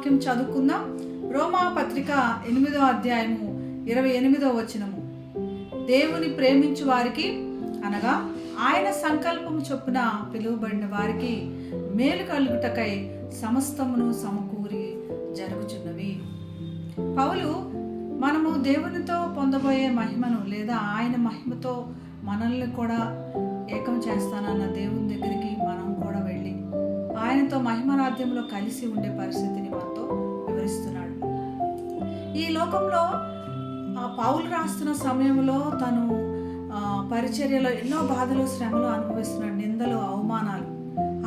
వాక్యం చదువుకుందాం. రోమా పత్రిక 8వ అధ్యాయము 28వ వచనము. దేవుని ప్రేమించు వారికి అనగా ఆయన సంకల్పము చొప్పున పిలువబడిన వారికి మేలు కలుగుటకై సమస్తమును సమకూరి జరుగుచున్నవి. పౌలు మనము దేవునితో పొందబోయే మహిమను లేదా ఆయన మహిమతో మనల్ని కూడా ఏకం చేస్తానన్న దేవుని దగ్గరికి మనం కూడా వెళ్ళి ఆయనతో మహిమరాజ్యంలో కలిసి ఉండే పరిస్థితిని మనతో వివరిస్తున్నాడు. ఈ లోకంలో పౌలు రాస్తున్న సమయంలో తను పరిచర్యలో ఎన్నో బాధలు శ్రమలు అనుభవిస్తున్నాడు, నిందలు అవమానాలు.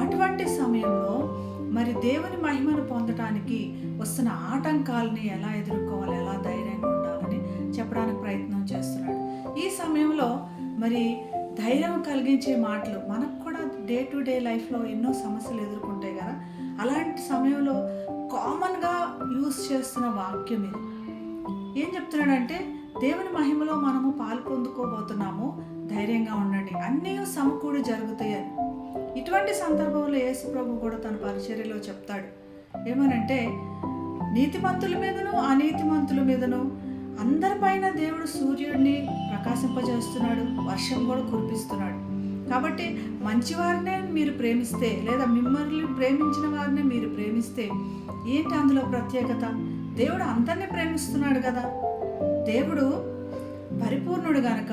అటువంటి సమయంలో మరి దేవుని మహిమను పొందటానికి వస్తున్న ఆటంకాలని ఎలా ఎదుర్కోవాలి, ఎలా ధైర్యంగా ఉండాలని చెప్పడానికి ప్రయత్నం చేస్తున్నాడు. ఈ సమయంలో మరి ధైర్యం కలిగించే మాటలు మనకు కూడా డే టు డే లైఫ్లో ఎన్నో సమస్యలు ఎదుర్కొంటాయి కదా, అలాంటి సమయంలో కామన్గా యూజ్ చేస్తున్న వాక్యం ఇది. ఏం చెప్తున్నాడంటే దేవుని మహిమలో మనము పాలు పొందుకోబోతున్నాము, ధైర్యంగా ఉండండి, అన్నీ సమకూడి జరుగుతాయని. ఇటువంటి సందర్భంలో యేసు ప్రభు కూడా తన పరిచర్యలో చెప్తాడు. ఏమనంటే నీతిమంతుల మీదను అనీతిమంతుల మీదను అందరిపైన దేవుడు సూర్యుడిని ప్రకాశింపజేస్తున్నాడు, వర్షం కూడా కురిపిస్తున్నాడు. కాబట్టి మంచివారినే మీరు ప్రేమిస్తే లేదా మిమ్మల్ని ప్రేమించిన వారినే మీరు ప్రేమిస్తే ఏంటి అందులో ప్రత్యేకత? దేవుడు అందరినీ ప్రేమిస్తున్నాడు కదా. దేవుడు పరిపూర్ణుడు గనక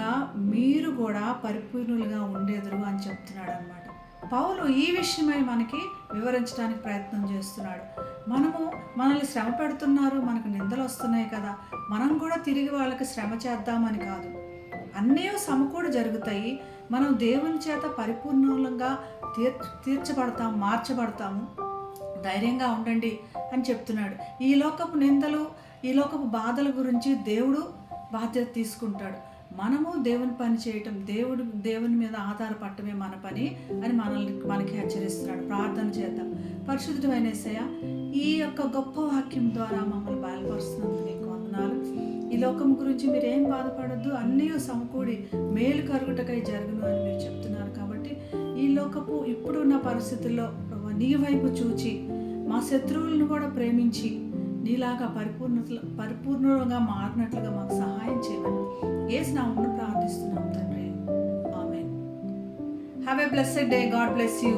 మీరు కూడా పరిపూర్ణులుగా ఉండేదురు అని చెప్తున్నాడు అన్నమాట. పౌలు ఈ విషయమై మనకి వివరించడానికి ప్రయత్నం చేస్తున్నాడు. మనల్ని శ్రమ పెడుతున్నారు, మనకు నిందలు వస్తున్నాయి కదా, మనం కూడా తిరిగి వాళ్ళకి శ్రమ చేద్దామని కాదు, అన్నీ సమకూడి జరుగుతాయి. మనం దేవుని చేత పరిపూర్ణంగా తీర్చబడతాము, మార్చబడతాము, ధైర్యంగా ఉండండి అని చెప్తున్నాడు. ఈ లోకపు నిందలు, ఈ లోకపు బాధల గురించి దేవుడు బాధ్యత తీసుకుంటాడు. మనము దేవుని పని చేయటం, దేవుని మీద ఆధారపడటమే మన పని అని మనకి హెచ్చరిస్తున్నాడు. ప్రార్థన చేద్దాం. పరిశుద్ధమైన యేసయ్య, ఈ యొక్క గొప్ప వాక్యం ద్వారా మమ్మల్ని బయలుపరుస్తున్నందుకు నీకు వందనాలు. ఈ లోకం గురించి మీరు ఏం బాధపడద్దు, అన్నీ సమకూడి మేలు కరుగుటకై జరుగును అని మీరు చెప్తున్నారు. కాబట్టి ఈ లోకపు ఇప్పుడున్న పరిస్థితుల్లో నీ వైపు చూచి మా శత్రువులను కూడా ప్రేమించి నీలాగా పరిపూర్ణంగా మారినట్లుగా మాకు సహాయం చేయమని యేసు నామమున ప్రార్థిస్తున్నాం తండ్రి. ఆమేన్. Have a blessed day. God bless you.